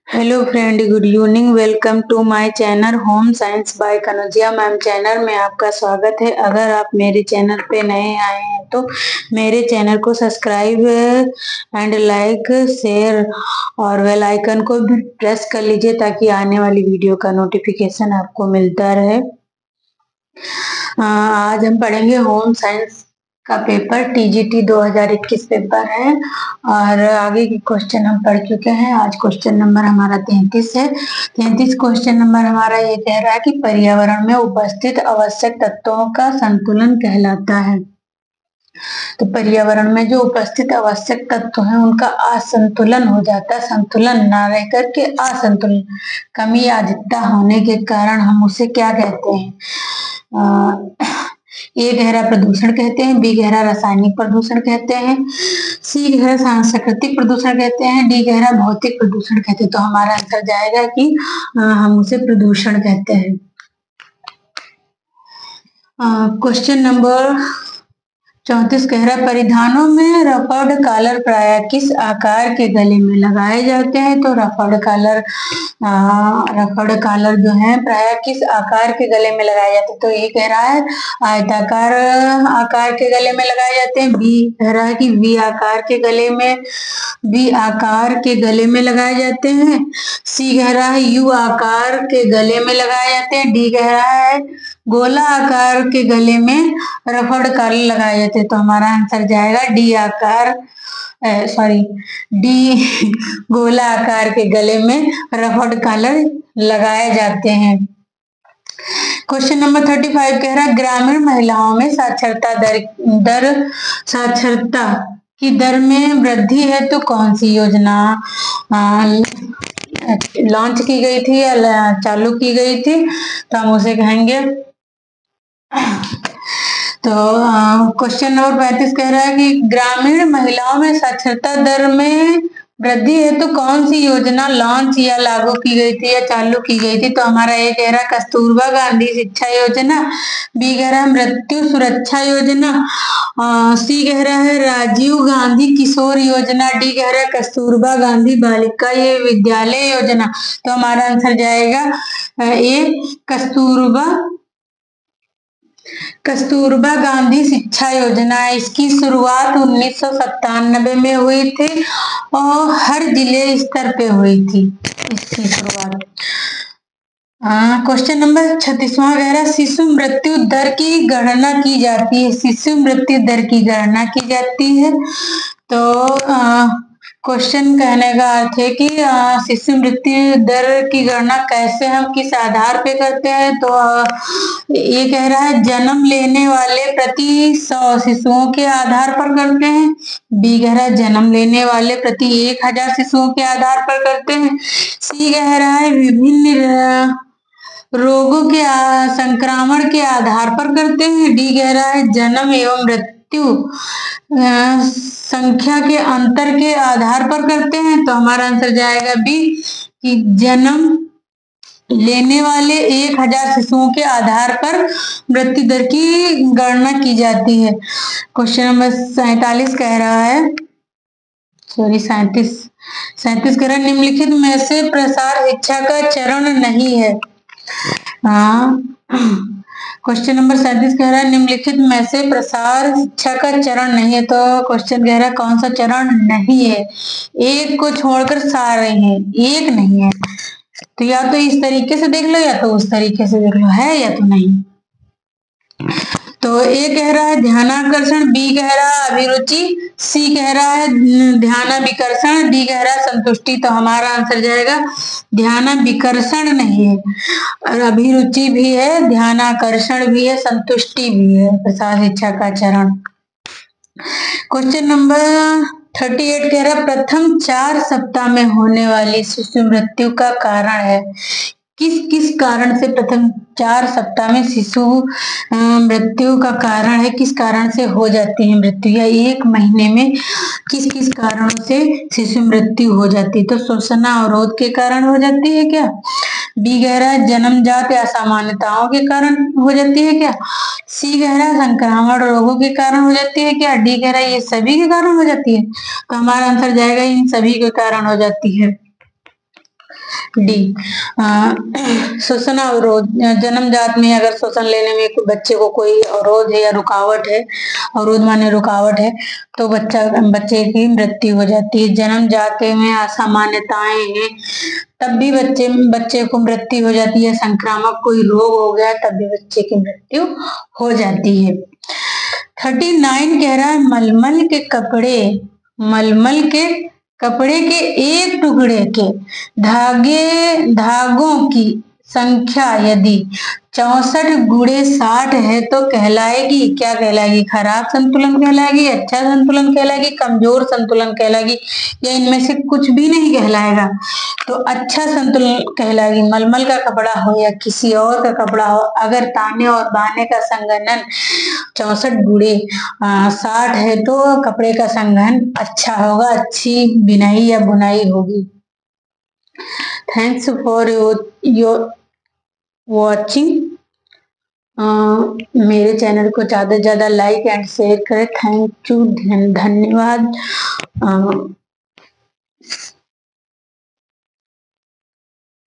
Hello friend, good evening. Welcome to my channel home science by Kanaujia ma'am channel में आपका स्वागत है। अगर आप मेरे चैनल पे नए आए हैं तो मेरे चैनल को सब्सक्राइब एंड लाइक शेयर और बेल आइकन को भी प्रेस कर लीजिए ताकि आने वाली वीडियो का नोटिफिकेशन आपको मिलता रहे। आज हम पढ़ेंगे होम साइंस का पेपर टीजीटी 2021 पेपर है और आगे के क्वेश्चन हम पढ़ चुके हैं। आज क्वेश्चन नंबर हमारा 33 है। 33 क्वेश्चन नंबर हमारा ये कह रहा है कि पर्यावरण में उपस्थित आवश्यक तत्वों का संतुलन कहलाता है। तो पर्यावरण में जो उपस्थित आवश्यक तत्व हैं उनका असंतुलन हो जाता है। संतुलन ना रह करके असंतुलन, कमी या अधिकता होने के कारण हम उसे क्या कहते हैं? ए गहरा प्रदूषण कहते हैं, बी गहरा रासायनिक प्रदूषण कहते हैं, सी गहरा सांस्कृतिक प्रदूषण कहते हैं, डी गहरा भौतिक प्रदूषण कहते हैं। तो हमारा आंसर जाएगा कि हम उसे प्रदूषण कहते हैं। क्वेश्चन नंबर 34 कह रहा परिधानों में रफर्ड कॉलर प्राय किस आकार के गले में लगाए जाते हैं? तो रफर्ड कॉलर जो है प्राय किस आकार के गले में लगाए जाते हैं? तो ये कह रहा है आयताकार आकार के गले में लगाए जाते हैं। बी कह रहा है कि वी आकार के गले में लगाए जाते हैं। सी कह रहा है यू आकार के गले में लगाए जाते हैं। डी कह रहा है गोला आकार के गले में रफर्ड कॉलर लगाए जाते हैं। तो हमारा आंसर जाएगा डी गोला आकार के गले में रफर्ड कॉलर लगाए जाते हैं। क्वेश्चन नंबर 35 कह रहा है ग्रामीण महिलाओं में साक्षरता की दर में वृद्धि है तो कौन सी योजना लॉन्च की गई थी या चालू की गई थी? तो हम उसे कहेंगे तो क्वेश्चन नंबर 35 कह रहा है कि ग्रामीण महिलाओं में साक्षरता दर में वृद्धि है तो कौन सी योजना लॉन्च या लागू की गई थी या चालू की गई थी? तो हमारा ए कह रहा कस्तूरबा गांधी शिक्षा योजना, बी कह रहा है मृत्यु सुरक्षा योजना, सी कह रहा है राजीव गांधी किशोर योजना, डी कह रहा है कस्तूरबा गांधी बालिका ये विद्यालय योजना। तो हमारा आंसर जाएगा ए कस्तूरबा गांधी शिक्षा योजना। इसकी शुरुआत 1997 में हुई थी और हर जिले स्तर पे हुई थी इसकी शुरुआत। क्वेश्चन नंबर 36वां कह रहा है शिशु मृत्यु दर की गणना की जाती है। शिशु मृत्यु दर की गणना की जाती है तो क्वेश्चन कहने का अर्थ है कि शिशु मृत्यु दर की गणना कैसे हम किस आधार पे करते हैं? तो ये कह रहा है जन्म लेने वाले प्रति 100 शिशुओं के आधार पर करते हैं। बी कह रहा है जन्म लेने वाले प्रति 1000 शिशुओं के आधार पर करते हैं। सी कह रहा है विभिन्न रोगों के संक्रमण के आधार पर करते हैं। डी कह रहा है जन्म एवं मृत्यु संख्या के अंतर के आधार पर करते हैं। तो हमारा आंसर जाएगा बी कि जन्म लेने वाले 1000 शिशुओं के आधार पर मृत्यु दर की गणना की जाती है। क्वेश्चन नंबर 47 कह रहा है 37 कह रहा है निम्नलिखित में से प्रसार शिक्षा का चरण नहीं है। क्वेश्चन नंबर 37 कह रहा है निम्नलिखित में से प्रसार शिक्षा का चरण नहीं है। तो क्वेश्चन कह रहा है कौन सा चरण नहीं है? एक को छोड़कर सारे हैं, एक नहीं है। तो या तो इस तरीके से देख लो या तो उस तरीके से देख लो, है या तो नहीं। तो ए कह रहा है ध्यानाकर्षण, बी कह रहा है अभिरुचि, सी कह रहा है ध्यानाविकर्षण, डी कह रहा है संतुष्टि। तो हमारा आंसर जाएगा ध्यानाविकर्षण नहीं है और अभिरुचि भी है, ध्यानाकर्षण भी है, संतुष्टि भी है प्रसार शिक्षा का चरण। क्वेश्चन नंबर 38 कह रहा प्रथम 4 सप्ताह में होने वाली शिशु मृत्यु का कारण है। किस कारण से प्रथम 4 सप्ताह में शिशु मृत्यु का कारण है? किस कारण से हो जाती है मृत्यु या 1 महीने में किस कारणों से शिशु मृत्यु हो जाती है? तो श्वसन अवरोध के कारण हो जाती है क्या? बी कह रहा है जन्मजात असामान्यताओं के कारण हो जाती है क्या? सी कह रहा है संक्रामक रोगों के कारण हो जाती है क्या? डी कह रहा है ये सभी के कारण हो जाती है। तो हमारा आंसर जाएगा इन सभी के कारण हो जाती है। डी शोषण अवरोध, जन्मजात में अगर शोषण लेने में बच्चे को कोई अवरोध है या रुकावट है, अवरोध माने रुकावट है, तो बच्चे की मृत्यु हो जाती है। जन्मजात में असामान्यताएं हैं तब भी बच्चे को मृत्यु हो जाती है। संक्रामक कोई रोग हो गया तब भी बच्चे की मृत्यु हो जाती है। 39 कह रहा है मलमल के कपड़े के एक टुकड़े के धागों की संख्या यदि 64 गुणे 60 है तो कहलाएगी, क्या कहलाएगी? खराब संतुलन कहलाएगी, अच्छा संतुलन कहलाएगी, कमजोर संतुलन कहलाएगी, या इनमें से कुछ भी नहीं कहलाएगा? तो अच्छा संतुलन कहलाएगी। मलमल का कपड़ा हो या किसी और का कपड़ा हो, अगर ताने और बाने का संघनन 64 गुणे 60 है तो कपड़े का संघनन अच्छा होगा, अच्छी बिनाई या बुनाई होगी। Thanks for your watching. मेरे चैनल को ज्यादा से ज्यादा लाइक एंड शेयर करें। थैंक यू, धन्यवाद।